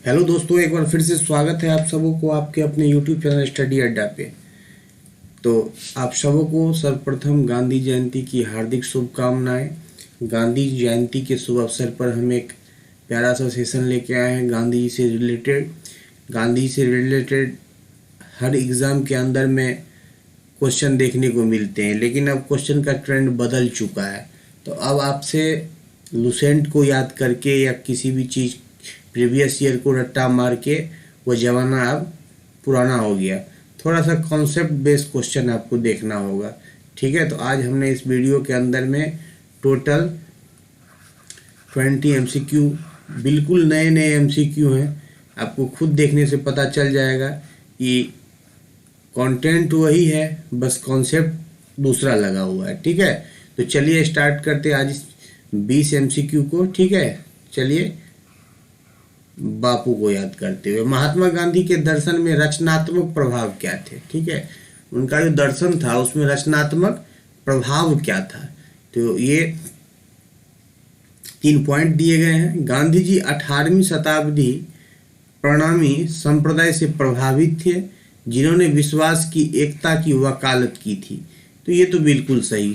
Hello दोस्तों, एक बार फिर से स्वागत है आप सबों को आपके अपने यूट्यूब चैनल स्टडी अड्डा पे। तो आप सबों को सर्वप्रथम गांधी जयंती की हार्दिक शुभकामनाएं। गांधी जयंती के शुभ अवसर पर हम एक प्यारा सा सेशन लेके आए हैं गांधी जी से रिलेटेड। गांधी जी से रिलेटेड हर एग्ज़ाम के अंदर में क्वेश्चन देखने को मिलते हैं, लेकिन अब क्वेश्चन का ट्रेंड बदल चुका है। तो अब आपसे लुसेंट को याद करके या किसी भी चीज़ प्रीवियस ईयर को रट्टा मार के वो ज़माना अब पुराना हो गया। थोड़ा सा कॉन्सेप्ट बेस्ड क्वेश्चन आपको देखना होगा, ठीक है। तो आज हमने इस वीडियो के अंदर में टोटल 20 MCQ, बिल्कुल नए नए MCQ हैं। आपको खुद देखने से पता चल जाएगा कि कंटेंट वही है, बस कॉन्सेप्ट दूसरा लगा हुआ है, ठीक है। तो चलिए स्टार्ट करते हैं आज इस 20 MCQ को, ठीक है। चलिए बापू को याद करते हुए, महात्मा गांधी के दर्शन में रचनात्मक प्रभाव क्या थे, ठीक है। उनका जो दर्शन था उसमें रचनात्मक प्रभाव क्या था। तो ये 3 पॉइंट दिए गए हैं। गांधी जी 18वीं शताब्दी प्रणामी संप्रदाय से प्रभावित थे, जिन्होंने विश्वास की एकता की वकालत की थी। तो ये तो बिल्कुल सही,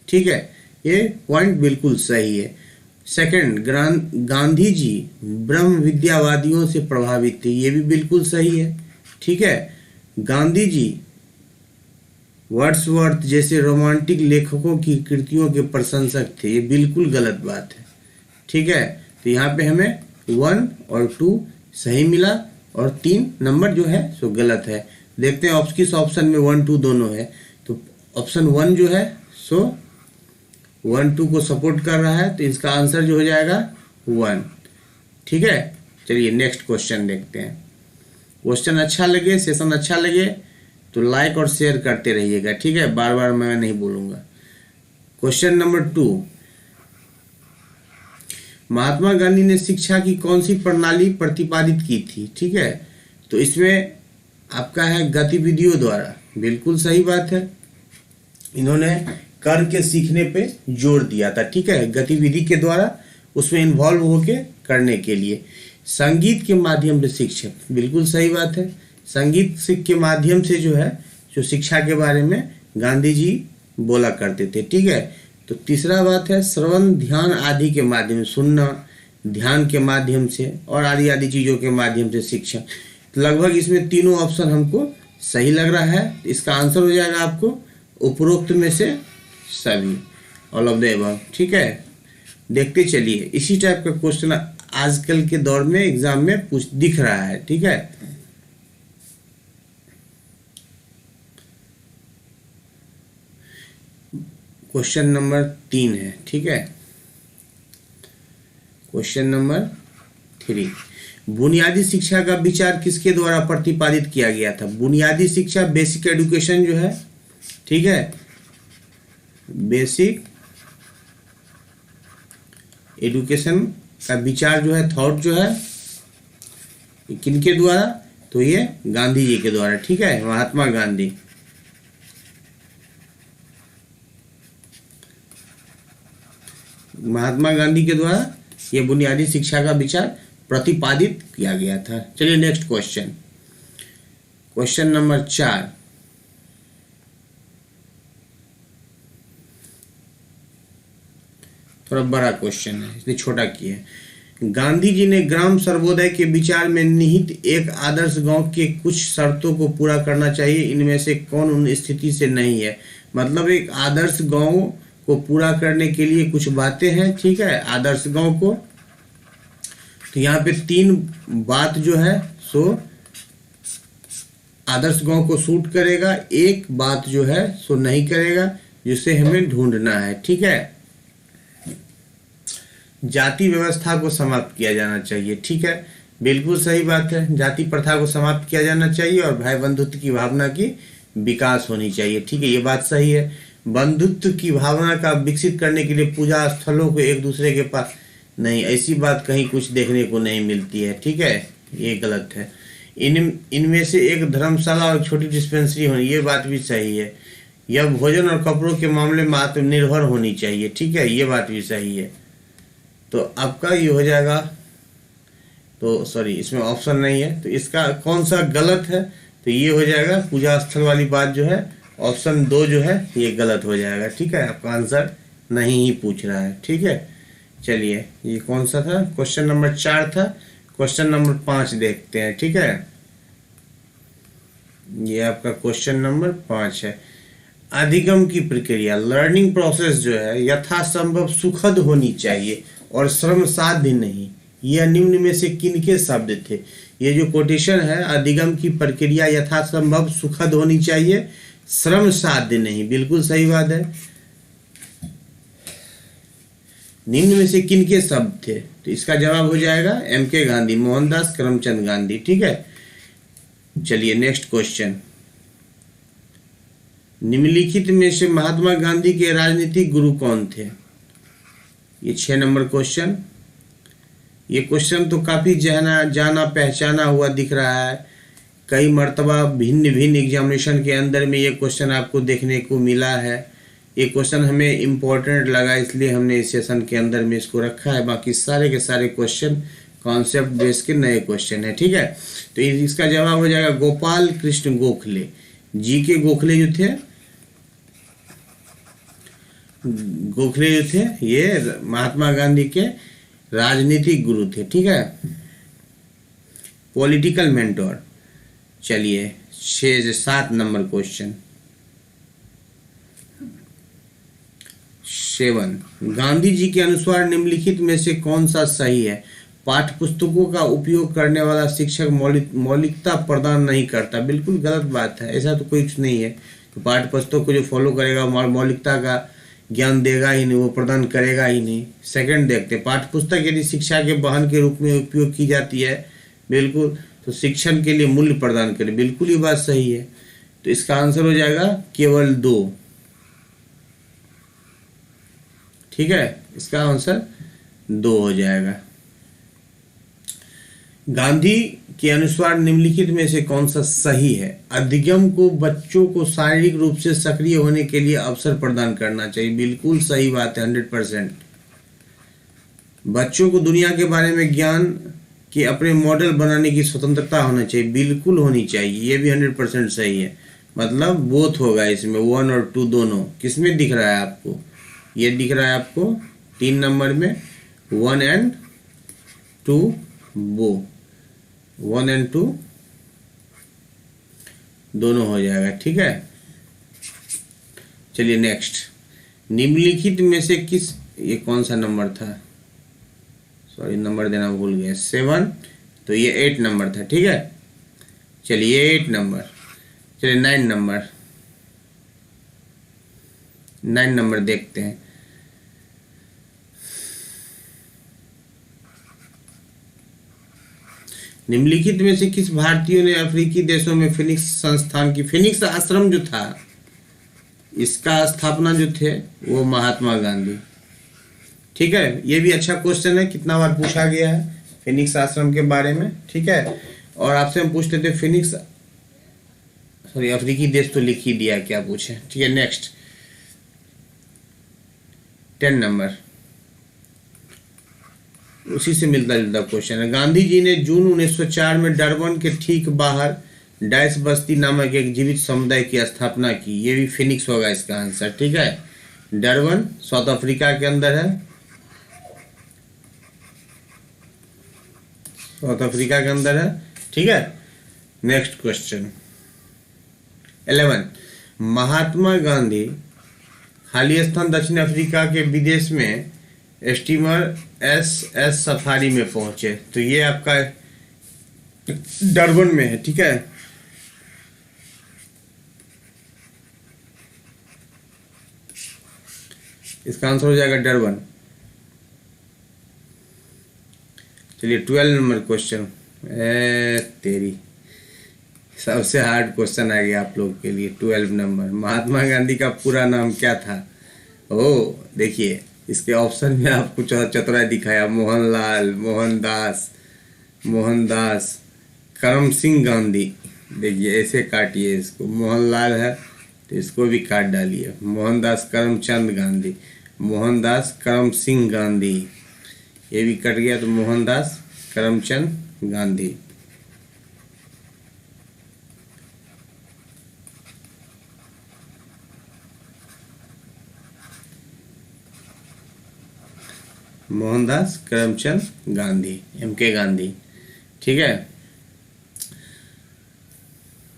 ठीक है, ये पॉइंट बिल्कुल सही है। सेकंड, गांधी जी ब्रह्म विद्यावादियों से प्रभावित थे, ये भी बिल्कुल सही है, ठीक है। गांधी जी वर्ड्सवर्थ जैसे रोमांटिक लेखकों की कृतियों के प्रशंसक थे, ये बिल्कुल गलत बात है, ठीक है। तो यहाँ पे हमें 1 और 2 सही मिला और 3 नंबर जो है सो गलत है। देखते हैं किस ऑप्शन में 1 2 दोनों है। तो ऑप्शन 1 जो है सो 1 2 को सपोर्ट कर रहा है, तो इसका आंसर जो हो जाएगा 1, ठीक है। चलिए नेक्स्ट क्वेश्चन देखते हैं। क्वेश्चन अच्छा लगे, सेशन अच्छा लगे तो लाइक और शेयर करते रहिएगा, ठीक है। बार बार मैं नहीं बोलूँगा। क्वेश्चन नंबर 2, महात्मा गांधी ने शिक्षा की कौन सी प्रणाली प्रतिपादित की थी, ठीक है। तो इसमें आपका है गतिविधियों द्वारा, बिल्कुल सही बात है। इन्होंने करके सीखने पे जोर दिया था, ठीक है, गतिविधि के द्वारा उसमें इन्वॉल्व होके करने के लिए। संगीत के माध्यम से शिक्षा, बिल्कुल सही बात है। संगीत के माध्यम से जो है जो शिक्षा के बारे में गांधी जी बोला करते थे, ठीक है। तो तीसरा बात है श्रवण ध्यान आदि के माध्यम से, सुनना, ध्यान के माध्यम से और आदि आदि चीज़ों के माध्यम से शिक्षा। तो लगभग इसमें तीनों ऑप्शन हमको सही लग रहा है। इसका आंसर हो जाएगा आपको उपरोक्त में से सभी, ऑल ऑफ द अबव, ठीक है। देखते चलिए, इसी टाइप का क्वेश्चन आजकल के दौर में एग्जाम में कुछ दिख रहा है, ठीक है। क्वेश्चन नंबर 3 है, ठीक है। क्वेश्चन नंबर 3, बुनियादी शिक्षा का विचार किसके द्वारा प्रतिपादित किया गया था। बुनियादी शिक्षा, बेसिक एजुकेशन जो है, ठीक है, बेसिक एजुकेशन का विचार जो है, थॉट जो है, किनके द्वारा, तो ये गांधी जी के द्वारा, ठीक है, महात्मा गांधी। महात्मा गांधी के द्वारा ये बुनियादी शिक्षा का विचार प्रतिपादित किया गया था। चलिए नेक्स्ट क्वेश्चन, क्वेश्चन नंबर 4, थोड़ा बड़ा क्वेश्चन है इसलिए छोटा किया है। गांधी जी ने ग्राम सर्वोदय के विचार में निहित एक आदर्श गांव के कुछ शर्तों को पूरा करना चाहिए, इनमें से कौन उन स्थिति से नहीं है। मतलब एक आदर्श गांव को पूरा करने के लिए कुछ बातें हैं, ठीक है, आदर्श गांव को। तो यहाँ पे 3 बात जो है सो आदर्श गांव को सूट करेगा, एक बात जो है सो नहीं करेगा, जिसे हमें ढूंढना है, ठीक है। जाति व्यवस्था को समाप्त किया जाना चाहिए, ठीक है, बिल्कुल सही बात है। जाति प्रथा को समाप्त किया जाना चाहिए और भाई बंधुत्व की भावना की विकास होनी चाहिए, ठीक है, ये बात सही है। बंधुत्व की भावना का विकसित करने के लिए पूजा स्थलों को एक दूसरे के पास नहीं, ऐसी बात कहीं कुछ देखने को नहीं मिलती है, ठीक है, ये गलत है। इनमें से एक धर्मशाला और छोटी डिस्पेंसरी होनी, ये बात भी सही है। यह भोजन और कपड़ों के मामले में आत्मनिर्भर होनी चाहिए, ठीक है, ये बात भी सही है। तो आपका ये हो जाएगा तो सॉरी, इसमें ऑप्शन नहीं है, तो इसका कौन सा गलत है, तो ये हो जाएगा पूजा स्थल वाली बात जो है, ऑप्शन 2 जो है ये गलत हो जाएगा। ठीक है, आपका आंसर नहीं ही पूछ रहा है। ठीक है, चलिए ये कौन सा था, क्वेश्चन नंबर 4 था। क्वेश्चन नंबर 5 देखते हैं। ठीक है, ये आपका क्वेश्चन नंबर 5 है। अधिगम की प्रक्रिया, लर्निंग प्रोसेस जो है यथासंभव सुखद होनी चाहिए और श्रम साध्य नहीं। यह निम्न में से किनके शब्द थे? ये जो कोटेशन है, अधिगम की प्रक्रिया यथासंभव सुखद होनी चाहिए, श्रम साध्य नहीं, बिल्कुल सही बात है। निम्न में से किनके शब्द थे? तो इसका जवाब हो जाएगा M.K. गांधी, मोहनदास करमचंद गांधी। ठीक है, चलिए नेक्स्ट क्वेश्चन। निम्नलिखित में से महात्मा गांधी के राजनीतिक गुरु कौन थे? ये 6 नंबर क्वेश्चन। ये क्वेश्चन तो काफी जाना पहचाना हुआ दिख रहा है। कई मर्तबा भिन्न भिन्न एग्जामिनेशन के अंदर में ये क्वेश्चन आपको देखने को मिला है। ये क्वेश्चन हमें इम्पोर्टेंट लगा, इसलिए हमने इस सेशन के अंदर में इसको रखा है। बाकी सारे के सारे क्वेश्चन कॉन्सेप्ट बेस के नए क्वेश्चन है। ठीक है, तो इसका जवाब हो जाएगा गोपाल कृष्ण गोखले। जी के गोखले जो थे, ये महात्मा गांधी के राजनीतिक गुरु थे। ठीक है, पॉलिटिकल मेंटोर। चलिए 6 से 7 नंबर क्वेश्चन। 7, गांधी जी के अनुसार निम्नलिखित में से कौन सा सही है? पाठ्य पुस्तकों का उपयोग करने वाला शिक्षक मौलिकता प्रदान नहीं करता। बिल्कुल गलत बात है, ऐसा तो कुछ नहीं है। तो पाठ्य पुस्तक को जो फॉलो करेगा मौलिकता का ज्ञान देगा ही नहीं, वो प्रदान करेगा ही नहीं। सेकंड देखते, पाठ्य पुस्तक यदि शिक्षा के वाहन के रूप में उपयोग की जाती है, बिल्कुल, तो शिक्षण के लिए मूल्य प्रदान करे, बिल्कुल ये बात सही है। तो इसका आंसर हो जाएगा केवल 2। ठीक है, इसका आंसर 2 हो जाएगा। गांधी के अनुसार निम्नलिखित में से कौन सा सही है? अधिगम को बच्चों को शारीरिक रूप से सक्रिय होने के लिए अवसर प्रदान करना चाहिए। बिल्कुल सही बात है, 100%। बच्चों को दुनिया के बारे में ज्ञान के अपने मॉडल बनाने की स्वतंत्रता होना चाहिए, बिल्कुल होनी चाहिए, ये भी 100% सही है। मतलब बोथ होगा इसमें, 1 और 2 दोनों। किसमें दिख रहा है आपको? ये दिख रहा है आपको 3 नंबर में, 1 and 2 वो 1 and 2 दोनों हो जाएगा। ठीक है, चलिए नेक्स्ट। निम्नलिखित में से किस, ये कौन सा नंबर था, सॉरी नंबर देना भूल गए, 7, तो ये 8 नंबर था। ठीक है, चलिए 8 नंबर। चलिए 9 नंबर देखते हैं। निम्नलिखित में से किस भारतीयों ने अफ्रीकी देशों में फिनिक्स संस्थान की, फिनिक्स आश्रम जो था इसका स्थापना जो थे वो महात्मा गांधी। ठीक है, ये भी अच्छा क्वेश्चन है, कितना बार पूछा गया है फिनिक्स आश्रम के बारे में। ठीक है, और आपसे हम पूछते थे फिनिक्स, सॉरी अफ्रीकी देश तो लिख ही दिया, क्या पूछे। ठीक है, नेक्स्ट 10 नंबर, उसी से मिलता जुलता क्वेश्चन है। गांधी जी ने जून 1904 में डरबन के ठीक बाहर डैश बस्ती नामक एक जीवित समुदाय की स्थापना की। ये भी फिनिक्स होगा इसका आंसर। ठीक है, डरबन साउथ अफ्रीका के अंदर है, साउथ अफ्रीका के अंदर है। ठीक है, नेक्स्ट क्वेश्चन 11, महात्मा गांधी खाली स्थान दक्षिण अफ्रीका के विदेश में स्टीमर SS सफारी में पहुंचे। तो ये आपका डरबन में है। ठीक है, इसका आंसर हो जाएगा डरबन। चलिए 12 नंबर क्वेश्चन, तेरी सबसे हार्ड क्वेश्चन आ गया आप लोग के लिए। 12 नंबर, महात्मा गांधी का पूरा नाम क्या था? ओ देखिए, इसके ऑप्शन में आपको चतुराई दिखाया, मोहनलाल, मोहनदास करम सिंह गांधी। देखिए ऐसे काटिए इसको, मोहनलाल है तो इसको भी काट डालिए, मोहनदास करमचंद गांधी, मोहनदास करम सिंह गांधी, ये भी कट गया तो मोहनदास करमचंद गांधी। मोहनदास करमचंद गांधी, एमके गांधी। ठीक है,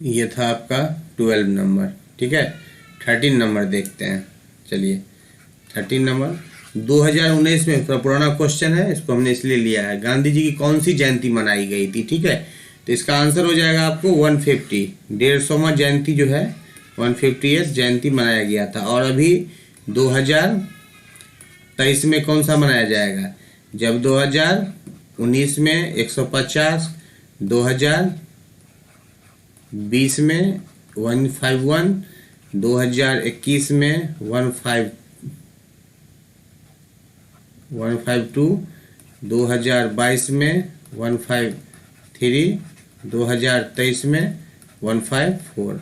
ये था आपका 12 नंबर। ठीक है, 13 नंबर देखते हैं। चलिए 13 नंबर 2019 में, थोड़ा पुराना क्वेश्चन है, इसको हमने इसलिए लिया है। गांधी जी की कौन सी जयंती मनाई गई थी? ठीक है, तो इसका आंसर हो जाएगा आपको 150, 150वां जयंती जो है 150th जयंती मनाया गया था। और अभी 2023 में कौन सा मनाया जाएगा? जब 2019 में 150, 2020 में 151, 2021 में 152, 2022 में 153, 2023 में 154।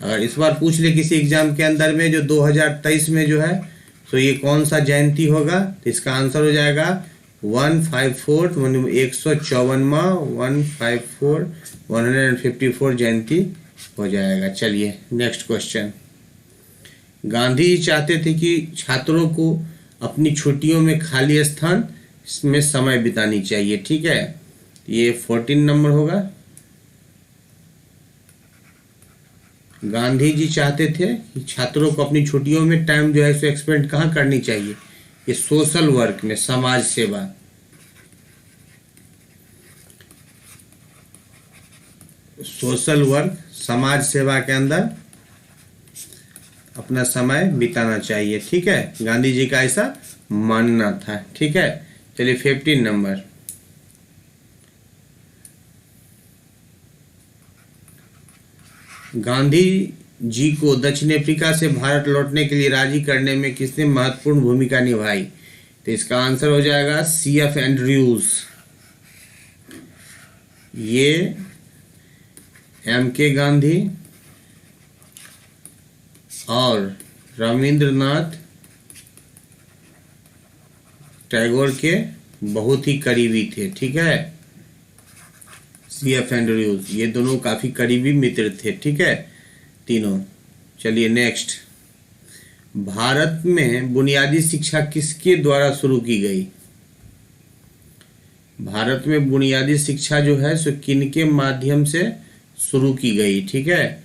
अगर इस बार पूछ ले किसी एग्जाम के अंदर में जो 2023 में जो है, तो ये कौन सा जयंती होगा, तो इसका आंसर हो जाएगा 154, 154वां 154 154 जयंती हो जाएगा। चलिए नेक्स्ट क्वेश्चन। गांधी जी चाहते थे कि छात्रों को अपनी छुट्टियों में खाली स्थान में समय बितानी चाहिए। ठीक है, ये 14 नंबर होगा। गांधी जी चाहते थे कि छात्रों को अपनी छुट्टियों में टाइम जो है सो एक्सपेंड कहाँ करनी चाहिए? ये सोशल वर्क में, समाज सेवा। सोशल वर्क, समाज सेवा के अंदर अपना समय बिताना चाहिए। ठीक है, गांधी जी का ऐसा मानना था। ठीक है, चलिए 15 नंबर। गांधी जी को दक्षिण अफ्रीका से भारत लौटने के लिए राजी करने में किसने महत्वपूर्ण भूमिका निभाई? तो इसका आंसर हो जाएगा CF एंड्रयूज। ये MK गांधी और रविंद्रनाथ टैगोर के बहुत ही करीबी थे। ठीक है, CF एंड्रयूज, ये दोनों काफी करीबी मित्र थे। ठीक है, तीनों। चलिए नेक्स्ट। भारत में बुनियादी शिक्षा किसके द्वारा शुरू की गई? भारत में बुनियादी शिक्षा जो है सो किनके माध्यम से शुरू की गई? ठीक है,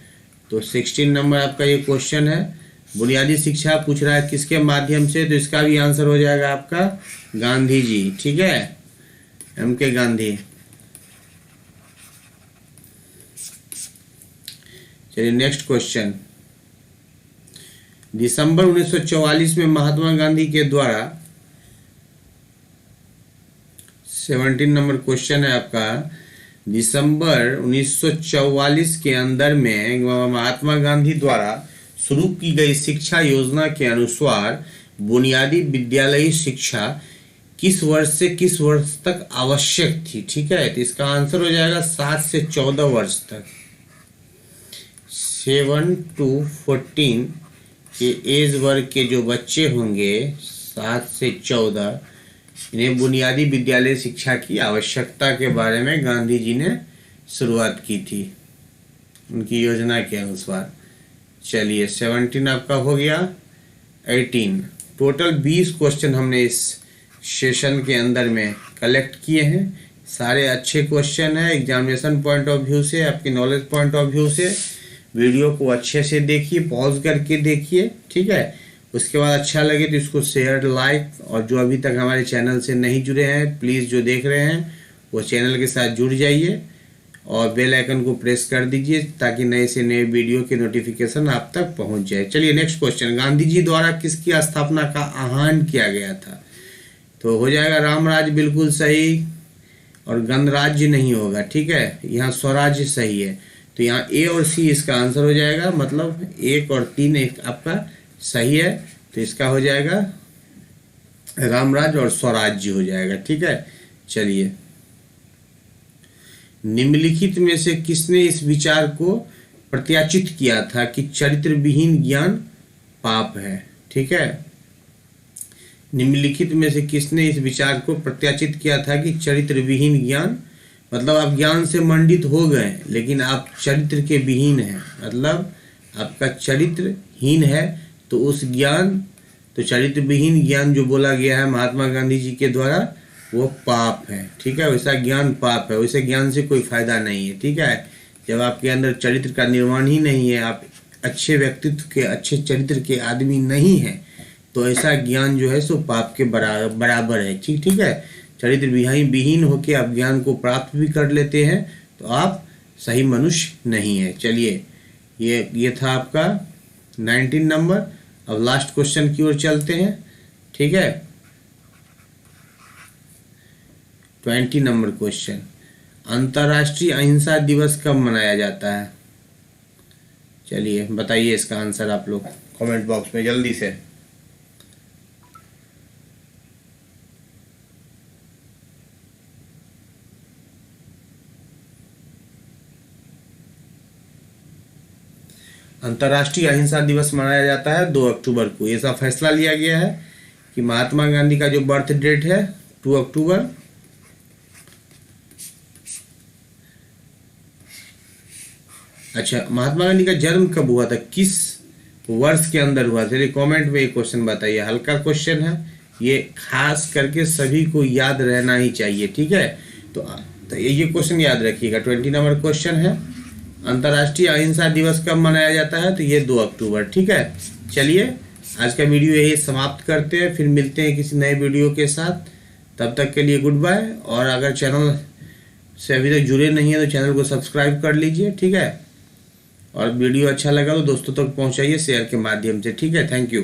तो 16 नंबर आपका ये क्वेश्चन है। बुनियादी शिक्षा पूछ रहा है किसके माध्यम से, तो इसका भी आंसर हो जाएगा आपका गांधी जी। ठीक है, MK गांधी। चलिए नेक्स्ट क्वेश्चन। दिसंबर 1944 में महात्मा गांधी के द्वारा, 17 नंबर क्वेश्चन है आपका। दिसंबर 1944 के अंदर में महात्मा गांधी द्वारा शुरू की गई शिक्षा योजना के अनुसार बुनियादी विद्यालयी शिक्षा किस वर्ष से किस वर्ष तक आवश्यक थी? ठीक है, तो इसका आंसर हो जाएगा 7 से 14 वर्ष तक। 7 to 14 के एज वर्ग के जो बच्चे होंगे 7 से 14, इन्हें बुनियादी विद्यालय शिक्षा की आवश्यकता के बारे में गांधी जी ने शुरुआत की थी उनकी योजना के अनुसार। चलिए 17 आपका हो गया। 18 टोटल 20 क्वेश्चन हमने इस सेशन के अंदर में कलेक्ट किए हैं। सारे अच्छे क्वेश्चन हैं एग्जामिनेशन पॉइंट ऑफ व्यू से, आपकी नॉलेज पॉइंट ऑफ व्यू से। वीडियो को अच्छे से देखिए, पॉज करके देखिए। ठीक है, उसके बाद अच्छा लगे तो इसको शेयर, लाइक, और जो अभी तक हमारे चैनल से नहीं जुड़े हैं प्लीज़ जो देख रहे हैं वो चैनल के साथ जुड़ जाइए और बेल आइकन को प्रेस कर दीजिए ताकि नए से नए वीडियो के नोटिफिकेशन आप तक पहुंच जाए। चलिए नेक्स्ट क्वेश्चन। गांधी जी द्वारा किसकी स्थापना का आह्वान किया गया था? तो हो जाएगा रामराज, बिल्कुल सही, और गणराज्य नहीं होगा। ठीक है, यहाँ स्वराज्य सही है, तो यहाँ A और C इसका आंसर हो जाएगा, मतलब 1 और 3 एक आपका सही है, तो इसका हो जाएगा रामराज और स्वराज्य हो जाएगा। ठीक है, चलिए निम्नलिखित में से किसने इस विचार को प्रत्याचित किया था कि चरित्र विहीन ज्ञान पाप है? ठीक है, निम्नलिखित में से किसने इस विचार को प्रत्याचित किया था कि चरित्र विहीन ज्ञान मतलब आप ज्ञान से मंडित हो गए लेकिन आप चरित्र के विहीन हैं, मतलब आपका चरित्र हीन है, तो उस ज्ञान, तो चरित्र विहीन ज्ञान जो बोला गया है महात्मा गांधी जी के द्वारा वो पाप है। ठीक है, वैसा ज्ञान पाप है, वैसे ज्ञान से कोई फायदा नहीं है। ठीक है, जब आपके अंदर चरित्र का निर्माण ही नहीं है, आप अच्छे व्यक्तित्व के, अच्छे चरित्र के आदमी नहीं हैं, तो ऐसा ज्ञान जो है सो पाप के बराबर है। ठीक है, चरित्र विहीन होकर आप ज्ञान को प्राप्त भी कर लेते हैं तो आप सही मनुष्य नहीं है। चलिए, ये था आपका 19 नंबर। अब लास्ट क्वेश्चन की ओर चलते हैं। ठीक है, 20 नंबर क्वेश्चन, अंतर्राष्ट्रीय अहिंसा दिवस कब मनाया जाता है? चलिए बताइए इसका आंसर आप लोग कमेंट बॉक्स में जल्दी से। अंतर्राष्ट्रीय अहिंसा दिवस मनाया जाता है 2 अक्टूबर को। ऐसा फैसला लिया गया है कि महात्मा गांधी का जो बर्थ डेट है 2 अक्टूबर, अच्छा महात्मा गांधी का जन्म कब हुआ था, किस वर्ष के अंदर हुआ था? चलिए कमेंट में ये क्वेश्चन बताइए। हल्का क्वेश्चन है ये, खास करके सभी को याद रहना ही चाहिए। ठीक है, तो ये क्वेश्चन याद रखिएगा। 20 नंबर क्वेश्चन है, अंतर्राष्ट्रीय अहिंसा दिवस कब मनाया जाता है? तो ये 2 अक्टूबर। ठीक है, चलिए आज का वीडियो यही समाप्त करते हैं, फिर मिलते हैं किसी नए वीडियो के साथ। तब तक के लिए गुड बाय। और अगर चैनल से अभी तक जुड़े नहीं है तो चैनल को सब्सक्राइब कर लीजिए। ठीक है, और वीडियो अच्छा लगा तो दोस्तों तक पहुंचाइए शेयर के माध्यम से। ठीक है, थैंक यू।